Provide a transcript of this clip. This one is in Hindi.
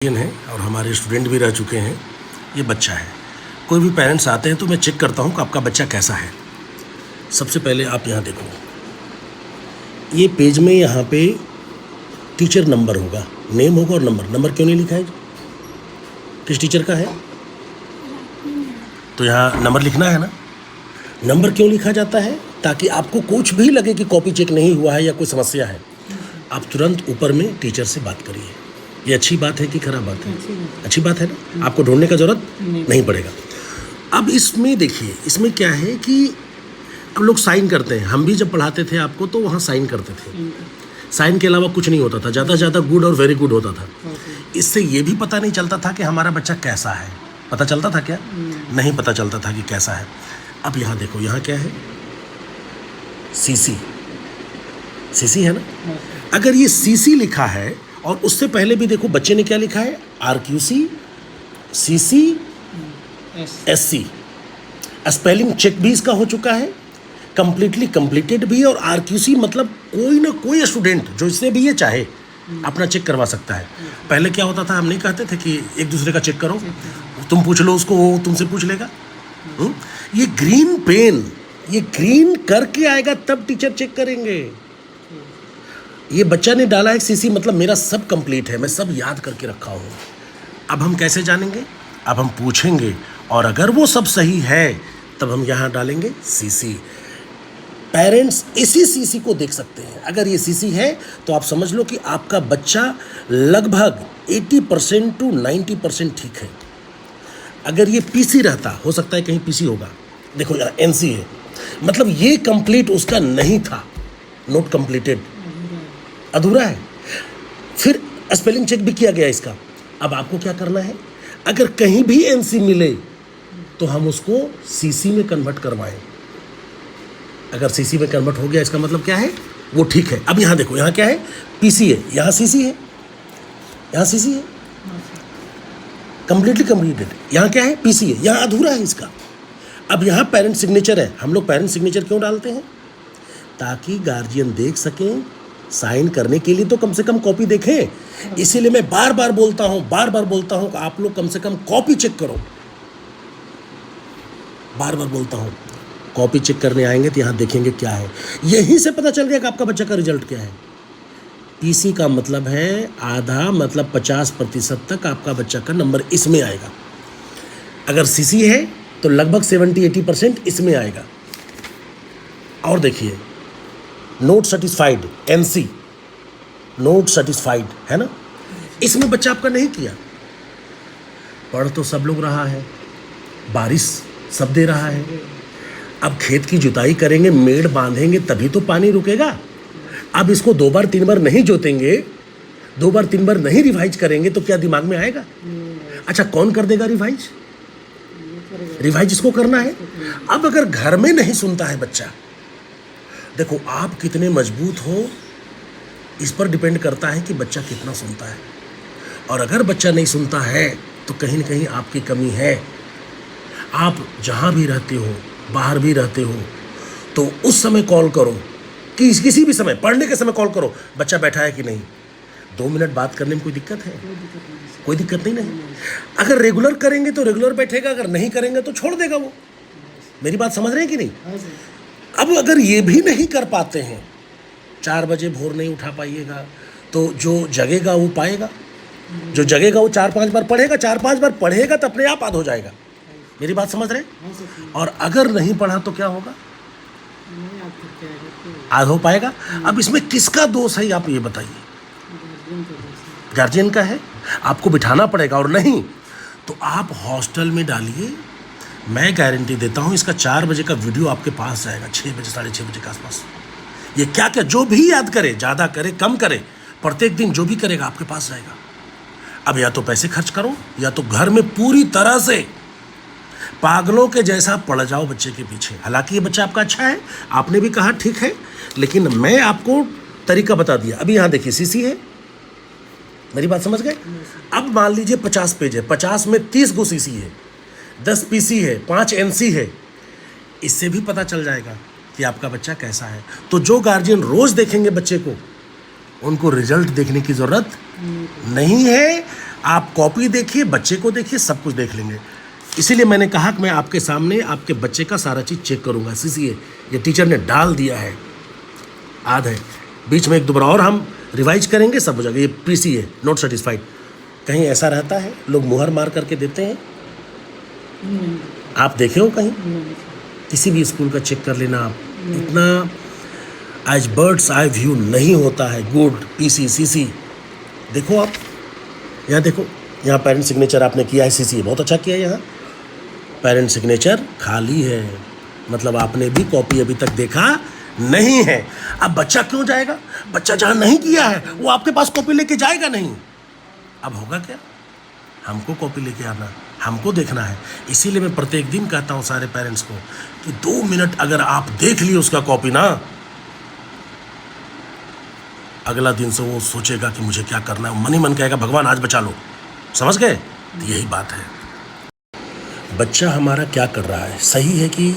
है और हमारे स्टूडेंट भी रह चुके हैं। ये बच्चा है। कोई भी पेरेंट्स आते हैं तो मैं चेक करता हूँ कि आपका बच्चा कैसा है। सबसे पहले आप यहाँ देखो, ये पेज में यहाँ पे टीचर नंबर होगा, नेम होगा और नंबर। नंबर क्यों नहीं लिखा है? किस टीचर का है? तो यहाँ नंबर लिखना है ना। नंबर क्यों लिखा जाता है? ताकि आपको कुछ भी लगे कि कॉपी चेक नहीं हुआ है या कोई समस्या है, आप तुरंत ऊपर में टीचर से बात करिए। ये अच्छी बात है कि खराब बात है? अच्छी बात है ना। आपको ढूंढने का जरूरत नहीं पड़ेगा। अब इसमें देखिए, इसमें क्या है कि अब लोग साइन करते हैं। हम भी जब पढ़ाते थे आपको तो वहाँ साइन करते थे। साइन के अलावा कुछ नहीं होता था, ज़्यादा से ज़्यादा गुड और वेरी गुड होता था। इससे ये भी पता नहीं चलता था कि हमारा बच्चा कैसा है। पता चलता था क्या? नहीं पता चलता था कि कैसा है। अब यहाँ देखो, यहाँ क्या है? सीसी। सीसी है ना। अगर ये सीसी लिखा है और उससे पहले भी देखो बच्चे ने क्या लिखा है? RQC, CC, SC। Spelling check भी इसका हो चुका है, कंप्लीटली कंप्लीटेड भी। और RQC मतलब कोई ना कोई स्टूडेंट जो इससे भी ये चाहे अपना चेक करवा सकता है। पहले क्या होता था, हम नहीं कहते थे कि एक दूसरे का चेक करो, तुम पूछ लो उसको, वो तुमसे पूछ लेगा। ये ग्रीन पेन, ये ग्रीन करके आएगा तब टीचर चेक करेंगे। ये बच्चा ने डाला है CC, मतलब मेरा सब कंप्लीट है, मैं सब याद करके रखा हूँ। अब हम कैसे जानेंगे? अब हम पूछेंगे और अगर वो सब सही है तब हम यहाँ डालेंगे CC। पेरेंट्स इसी CC को देख सकते हैं। अगर ये CC है तो आप समझ लो कि आपका बच्चा लगभग 80% to 90% ठीक है। अगर ये PC रहता, हो सकता है कहीं PC होगा। देखो यहाँ NC है, मतलब ये कंप्लीट उसका नहीं था, नोट कंप्लीटेड, अधूरा है। फिर स्पेलिंग चेक भी किया गया इसका। अब आपको क्या करना है? अगर कहीं भी NC मिले तो हम उसको CC में कन्वर्ट करवाएं। अगर CC में कन्वर्ट हो गया इसका मतलब क्या है? वो ठीक है। अब यहाँ देखो, यहाँ क्या है? PC है, यहाँ CC है, यहाँ CC है, कंप्लीटली कंप्लीटेड। यहाँ क्या है? PC है, यहाँ अधूरा है इसका। अब यहाँ पेरेंट सिग्नेचर है। हम लोग पेरेंट सिग्नेचर क्यों डालते हैं? ताकि गार्जियन देख सकें। साइन करने के लिए तो कम से कम कॉपी देखें। इसीलिए मैं बार बार बोलता हूँ कि आप लोग कम से कम कॉपी चेक करो। बार बार बोलता हूँ, कॉपी चेक करने आएंगे तो यहाँ देखेंगे क्या है। यहीं से पता चल गया कि आपका बच्चा का रिजल्ट क्या है। PC का मतलब है आधा, मतलब 50% तक आपका बच्चा का नंबर इसमें आएगा। अगर CC है तो लगभग 70-80% इसमें आएगा। और देखिए, note satisfied, NC, note satisfied है ना। इसमें बच्चा आपका नहीं किया। पढ़ तो सब लोग रहा है, बारिश सब दे रहा है। अब खेत की जुताई करेंगे, मेड़ बांधेंगे तभी तो पानी रुकेगा। अब इसको 2 बार 3 बार नहीं जोतेंगे, 2 बार 3 बार नहीं रिवाइज करेंगे तो क्या दिमाग में आएगा? अच्छा, कौन कर देगा रिवाइज? रिवाइज इसको करना है। अब अगर घर में नहीं सुनता है बच्चा, देखो आप कितने मजबूत हो इस पर डिपेंड करता है कि बच्चा कितना सुनता है। और अगर बच्चा नहीं सुनता है तो कहीं ना कहीं आपकी कमी है। आप जहाँ भी रहते हो, बाहर भी रहते हो, तो उस समय कॉल करो, कि किसी भी समय, पढ़ने के समय कॉल करो, बच्चा बैठा है कि नहीं। 2 मिनट बात करने में कोई दिक्कत है? कोई दिक्कत नहीं। अगर रेगुलर करेंगे तो रेगुलर बैठेगा, अगर नहीं करेंगे तो छोड़ देगा वो। मेरी बात समझ रहे हैं कि नहीं? अब अगर ये भी नहीं कर पाते हैं, 4 बजे भोर नहीं उठा पाइएगा, तो जो जगेगा वो पाएगा। जो जगेगा वो 4-5 बार पढ़ेगा, 4-5 बार पढ़ेगा तो अपने आप याद हो जाएगा। मेरी बात समझ रहे हैं? और अगर नहीं पढ़ा तो क्या होगा? याद हो पाएगा। अब इसमें किसका दोष है आप ये बताइए? गार्जियन का है। आपको बिठाना पड़ेगा, और नहीं तो आप हॉस्टल में डालिए। मैं गारंटी देता हूँ इसका 4 बजे का वीडियो आपके पास जाएगा, 6 बजे 6:30 बजे के आसपास। ये क्या क्या जो भी याद करे, ज़्यादा करे कम करे, प्रत्येक दिन जो भी करेगा आपके पास जाएगा। अब या तो पैसे खर्च करो, या तो घर में पूरी तरह से पागलों के जैसा पड़ जाओ बच्चे के पीछे। हालांकि ये बच्चा आपका अच्छा है, आपने भी कहा ठीक है, लेकिन मैं आपको तरीका बता दिया। अभी यहाँ देखिए CC है, मेरी बात समझ गए? अब मान लीजिए 50 पेज है, 50 में 30 गो CC है, 10 PC है, 5 NC है। इससे भी पता चल जाएगा कि आपका बच्चा कैसा है। तो जो गार्जियन रोज देखेंगे बच्चे को, उनको रिजल्ट देखने की ज़रूरत नहीं है। आप कॉपी देखिए, बच्चे को देखिए, सब कुछ देख लेंगे। इसीलिए मैंने कहा कि मैं आपके सामने आपके बच्चे का सारा चीज़ चेक करूँगा। इसीलिए ये टीचर ने डाल दिया है, आध है, बीच में एक दो बार और हम रिवाइज करेंगे, सब हो जाएगा। ये पीसी है, नॉट सेटिस्फाइड। कहीं ऐसा रहता है लोग मुहर मार करके देते हैं? आप देखे हो कहीं? किसी भी स्कूल का चेक कर लेना आप, इतना एज बर्ड्स आई व्यू नहीं होता है। गुड, पीसी, सीसी, देखो आप यहाँ, देखो यहाँ पेरेंट सिग्नेचर आपने किया है, सीसी बहुत अच्छा किया है। यहाँ पेरेंट सिग्नेचर खाली है, मतलब आपने भी कॉपी अभी तक देखा नहीं है। अब बच्चा क्यों जाएगा? बच्चा जहाँ नहीं किया है वो आपके पास कॉपी लेके जाएगा नहीं। अब होगा क्या? हमको कॉपी लेके आना, हमको देखना है। इसीलिए मैं प्रत्येक दिन कहता हूँ सारे पेरेंट्स को कि 2 मिनट अगर आप देख लिए उसका कॉपी ना, अगला दिन से वो सोचेगा कि मुझे क्या करना है, मन ही मन कहेगा भगवान आज बचा लो। समझ गए? यही बात है। बच्चा हमारा क्या कर रहा है, सही है कि